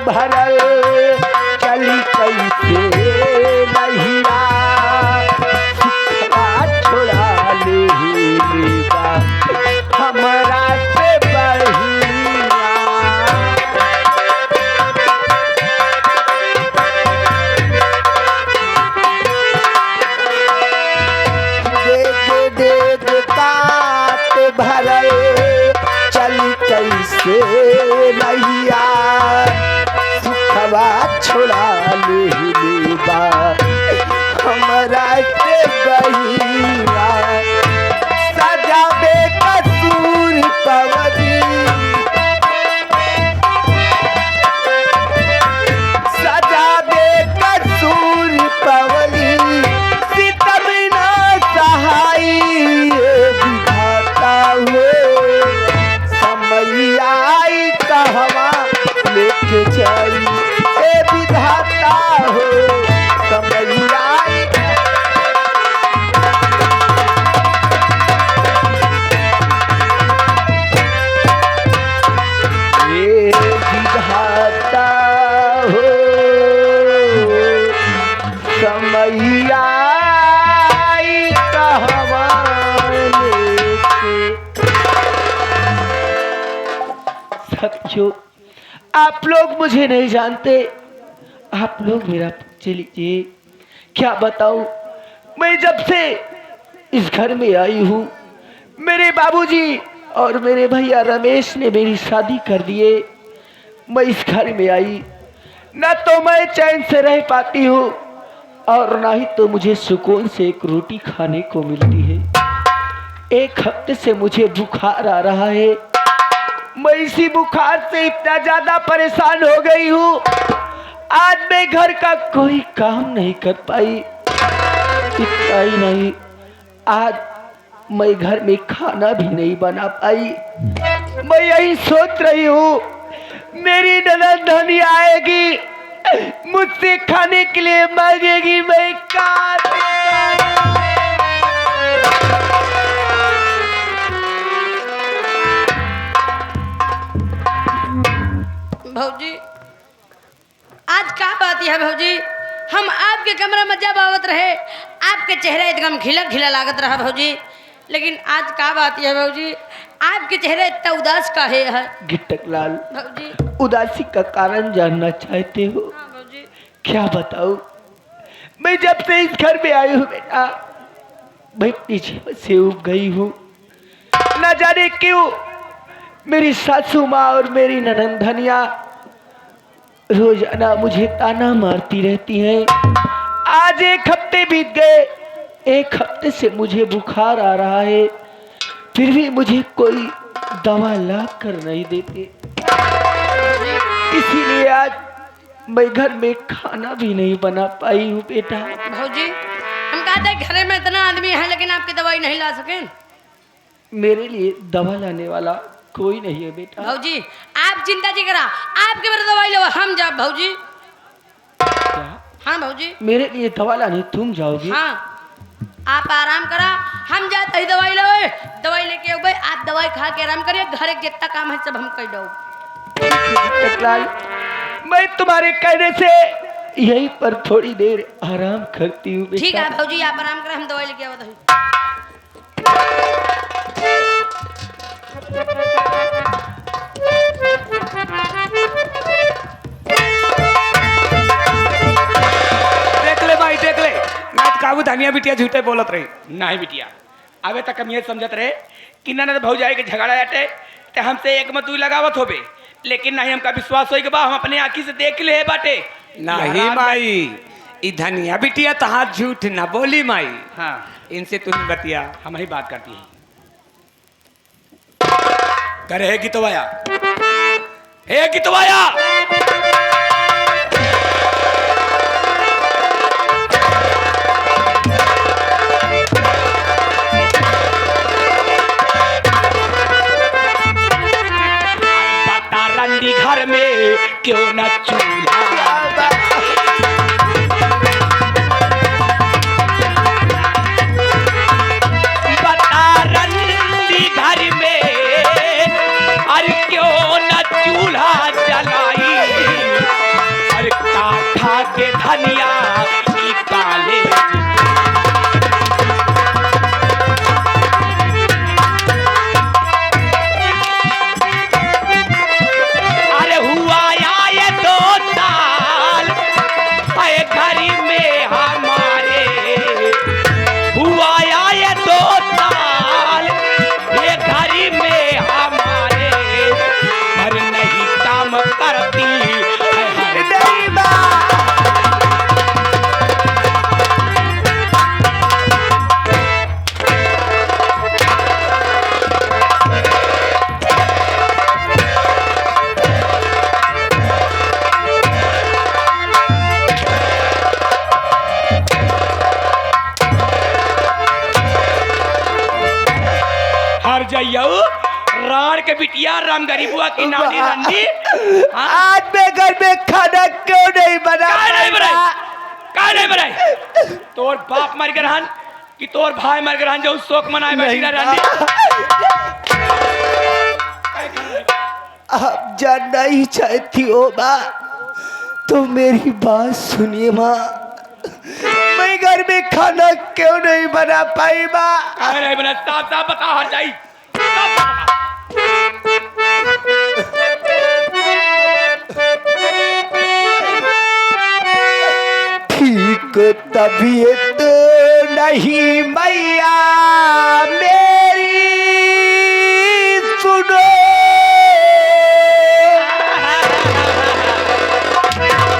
भरल चली कैसे नहिया सुखवा छोड़ा लेगा हमरा से बढ़िया। देख काट भरल चली कैसे नैया सुखवा छोड़ा लेबा हमरा के बहिया। सजा बेकसूर पवनी सजा बेकसूर पवनी सितम ना सहाई विधाता हुए समैया आई कहवा लेके जाई ए विधाता हो समैया आई। ए विधाता हो समैया आई कहवा लेके। साथियों आप लोग मुझे नहीं जानते, आप लोग मेरा पूछ लीजिए। क्या बताऊं, मैं जब से इस घर में आई हूँ मेरे बाबूजी और मेरे भैया रमेश ने मेरी शादी कर दिए। मैं इस घर में आई ना तो मैं चैन से रह पाती हूँ और ना ही तो मुझे सुकून से एक रोटी खाने को मिलती है। एक हफ्ते से मुझे बुखार आ रहा है। मैं इसी बुखार से इतना ज्यादा परेशान हो गई हूँ, आज मैं घर का कोई काम नहीं कर पाई। इतना ही नहीं, आज मैं घर में खाना भी नहीं बना पाई। मैं यही सोच रही हूँ मेरी ननद धनी आएगी मुझसे खाने के लिए मांगेगी, मैं क्या भौजी आज क्या बात है भौजी? हम आपके कमरे में जब आवत रहे आपके चेहरा एकदम खिला खिला लागत रहा भौजी, लेकिन आज क्या बात है भौजी आपके चेहरा इतना उदास का है? गिट्टक लाल भौजी उदासी का कारण जानना चाहते हो? हाँ भौजी। क्या बताऊं, मैं जब से इस घर में आई हूँ बेटा मैं पीछे से उब गई हूँ। न जाने क्यों मेरी सासू माँ और मेरी ननद धनिया रोजाना मुझे ताना मारती रहती हैं। आज एक हफ्ते बीत गए, एक हफ्ते से मुझे बुखार आ रहा है, फिर भी मुझे कोई दवा ला कर नहीं देते। इसीलिए आज मैं घर में खाना भी नहीं बना पाई हूँ बेटा। भौजी हम कहते हैं घर में इतना आदमी है लेकिन आपकी दवाई नहीं ला सके? मेरे लिए दवा लाने वाला कोई नहीं है बेटा। भौजी आप चिंता जी करा, आपके मेरे दवाई लो हम जाओ भौजी। क्या? हाँ भौजी मेरे लिए दवा लाने तुम जाओगी? हाँ आप आराम करा, हम जाते ही दवाई लो, दवाई लेके आओ भाई, आप दवाई खा के आराम करिए, घर के जितना काम है सब हम कर दो। मैं तुम्हारे कहने से यहीं पर थोड़ी देर आराम करती हूँ बेटा। ठीक है भौजी आप आराम करें, हम दवाई लेके आओ। देख ले भाई देख ले, मैं काबू धनिया बिटिया झूठे बोलत रही नहीं बिटिया। अबे तक हम ये समझत रहे कि ननद भौजाई के झगड़ा जाते ते हमसे एक मतुई लगावत होबे, लेकिन नहीं हमका विश्वास होई के बा हम अपने आंखी से देख ले बाटे। नहीं माई ई धनिया बिटिया तहां झूठ न बोली माई। हाँ इनसे तुम बतिया। हम ही बात करती है। करे है गीतवाया, हे गीतवाया बता रंडी घर में क्यों न चूल्हा, बता रंडी घर में अरे क्यों न चूल्हा जलाई, धरती है हर नहीं माँ। हर जाइयो राण के बिटिया राम गरीबुआ की नानी रंडी हाँ? आज मैं घर में खाना क्यों नहीं बना का नहीं बनाई पाया? का नहीं बनाई तोर बाप मर गए हन कि तोर भाई मर गए हन जो शोक मनाए बैठी ना रंडी आप जानना ही चाहती हो माँ तो मेरी बात सुनिए माँ। मैं घर में खाना क्यों नहीं बना पाई माँ? का नहीं बना साफ साफ बता हर जाई साफ साफ बता। ठीक तबीयत नहीं मैया मेरी सुनो।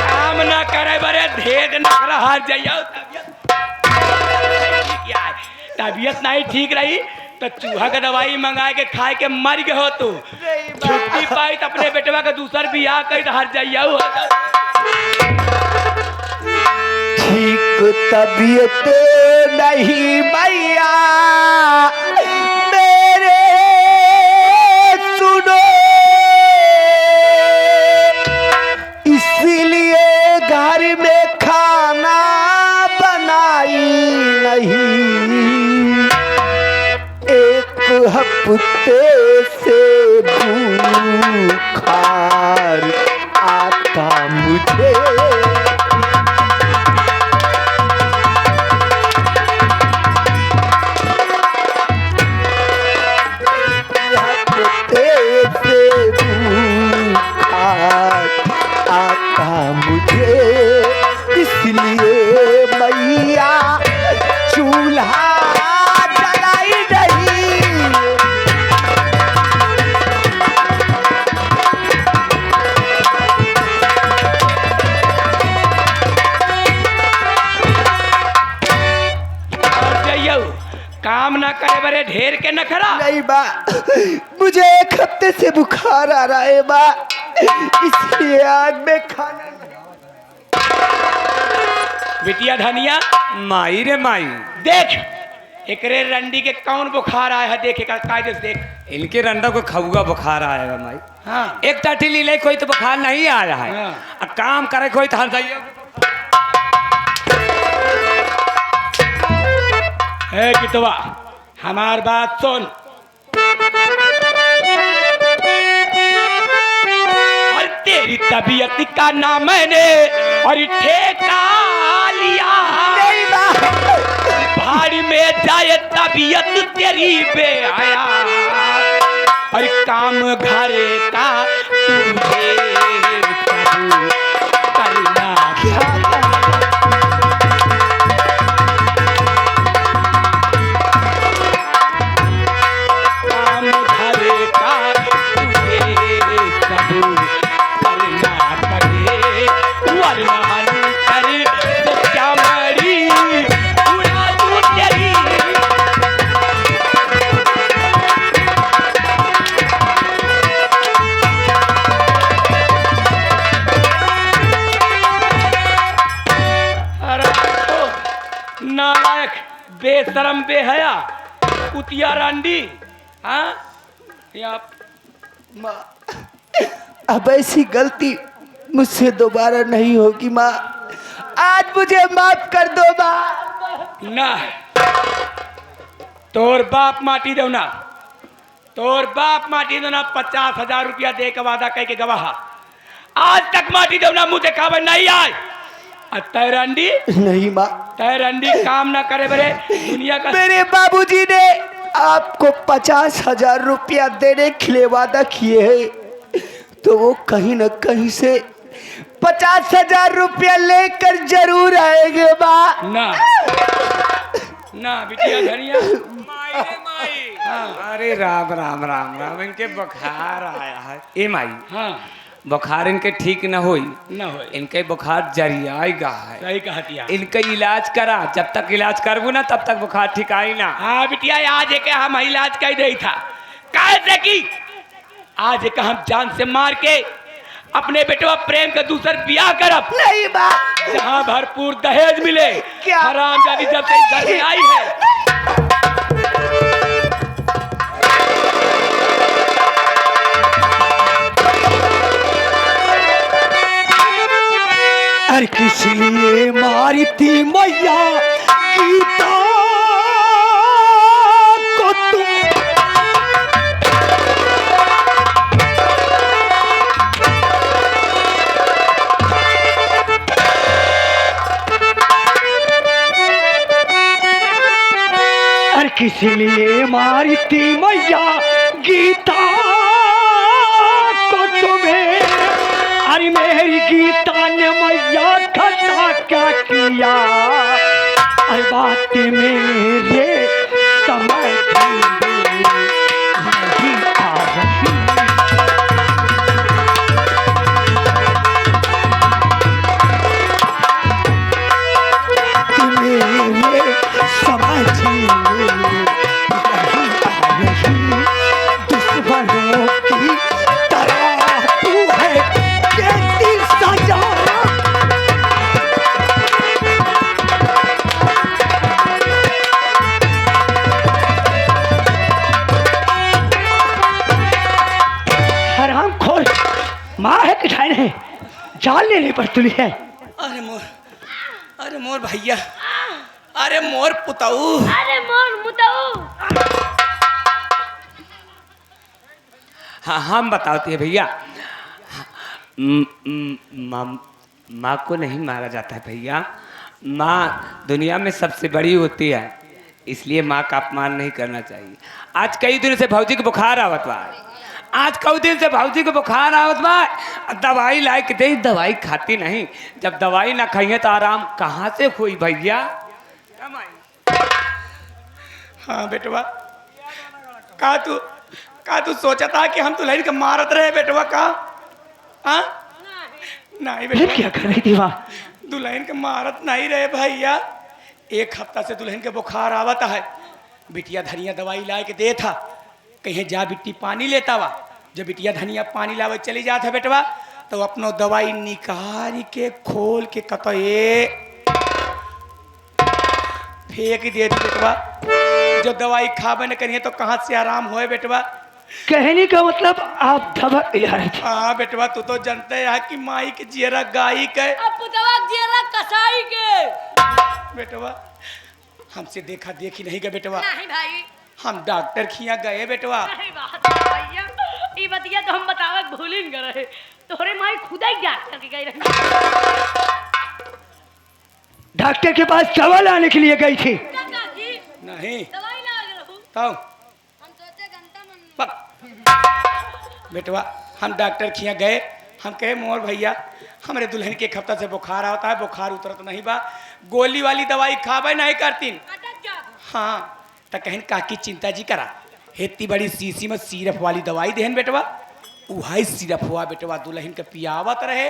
काम ना करे बरे भेद न कर हार जाइयो तबीयत नहीं ठीक रही तो चूहा का दवाई मंगा के खाए के मर गए हो तू छुट्टी पाई तो अपने बेटवा का दूसर बियाह कर तो हार जाइयो ठीक तबीयत नहीं मैया मेरे सुनो। इसीलिए घर में खाना बनाई नहीं। एक हफ्ते से बुखार आता मुझे। आता मुझे इसलिए मैया चूल्हा जलाई नहीं। काम ना करे बरे ढेर के नखरा नहीं बा मुझे एक हफ्ते से बुखार आ रहा है बा इसलिए आज मैं खाना बिटिया धनिया माई रे माई देख एकरे रंडी के कौन बुखार आया है देख कायदे से देख इनके रंडा को खौगा बुखार आएगा माई। हाँ एक टाटी ली ले कोई तो बुखार नहीं आया है हाँ। अब काम करे कोई तो हर जाइए। है कितवा हमार बात सुन और तेरी तबीयत का नाम मैंने और ठेका लिया भाड़ी में जाए तबीयत तेरी बेहया और काम घरे का तुझे करना काम घरे का तुझे सब करना पड़े वरना कर तो क्या मरी उड़ा दूँ तेरी अरे तो नालायक बेशरम बेहया कुतिया रांडी हाँ यहाँ माँ अब ऐसी गलती मुझसे दोबारा नहीं होगी माँ। आज मुझे माफ कर दो माँ। ना तोर बाप माटी दो ना तोर बाप माटी दो ना 50,000 रुपया दे के वादा कह के गवाह आज तक माटी दो ना मुँह दिखावे नहीं आए तैरंडी नहीं माँ तैरंडी काम ना करे बरे दुनिया का मेरे बाबूजी ने आपको 50,000 रुपया देने के लिए वादा किए हैं तो वो कहीं न कहीं से 50,000 रुपया लेकर जरूर आएंगे माँ। ना ना बिटिया धनिया माई रे माई। अरे राम राम राम राम इनके बुखार आया है ए माई हाँ बुखार इनके ठीक न होई, न हो। इनके बुखार जरियाएगा है। सही कहतिया। इनका इलाज करा, जब तक इलाज करबू ना तब तक बुखार ठीक आई ना। हाँ बिटिया, आज एक हम इलाज कर रही था कैसे की आज एक हम जान से मार के अपने बेटवा प्रेम का दूसर ब्याह करब, नहीं बा। जहाँ भरपूर दहेज मिले। क्या? हरामजादी जब से इस घर में आई है। अरे किस लिए मारी थी मैया गीता को तुम? अरे किस लिए मारी थी मैया गीता को तुम्हें? अरे मेरी गीता ने मैया खता क्या किया? अरे बात मेरे समझ नहीं आ रही। मेरे समझ नहीं आ रही। दुश्मनों की तरह तू है देती सजा। हराम खोर माँ है कि ठाई नहीं, जान लेने पर तुली है। अरे मोर भैया, अरे मोर पुताऊ, अरे मोर मुताऊ। हाँ हम बताते हैं भैया। माँ को नहीं मारा जाता है भैया। माँ दुनिया में सबसे बड़ी होती है, इसलिए माँ का अपमान नहीं करना चाहिए। आज कई दिन से भौजी को बुखार आवत बा, आज कई दिन से भौजी को बुखार आवत बा। दवाई ला के दे, दवाई खाती नहीं। जब दवाई ना खाइए तो आराम कहाँ से हुई भैया? हाँ बेटवा, का तू सोचा था कि हम दुल्हन के मारत रहे बेटवा का? हाँ नहीं फिर बेटवा, क्या कर रही थी वहाँ? दुल्हन के मारत नहीं रहे भैया। एक हफ्ता से दुल्हन के बुखार आवत है। बिटिया धनिया दवाई ला के दे था, कहीं जा बिट्टी पानी लेता वा। जब बिटिया धनिया पानी लावे चली जाता बेटवा, तो अपनो दवाई निकाल के खोल के कतए फेंक दे दी बेटवा। जो दवाई खावे न करिए तो कहाँ से आराम होए बेटवा? कहने का मतलब आप दवा इला रहे थे। हाँ बेटवा, तू तो जानते है कि माई के जियरा गाई के। अब पुतवा जियरा कसाई के। बेटवा हमसे देखा देखी नहीं गए बेटवा, नहीं भाई, हम डॉक्टर खिया गए बेटवा। नहीं बात है भैया। ई बतिया तो हम बतावक भूलिन गए रहे। तोहरे माई खुदा ही डॉक्टर के गई रही। डॉक्टर के पास दवा लाने के लिए गई थी। काका जी, नहीं दवाई ला के रहू। तो हम सोचे घंटा मन बेटवा हम डॉक्टर खिया गए। हम कहे मोर भैया हमारे दुल्हन के एक हफ्ता से बुखार आता है, बुखार उतरत नहीं बा, गोली वाली दवाई खावे नहीं करतीन। अटक जा। हाँ तो कहन काकी चिंता जी करा, इतनी बड़ी शीशी में सिरप वाली दवाई देहन बेटवा। उहाई सिरप हुआ बेटवा, दुल्हन के पियावत रहे।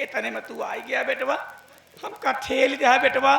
इतने में तू आई गया बेटवा, हम का ठेल गया बेटवा।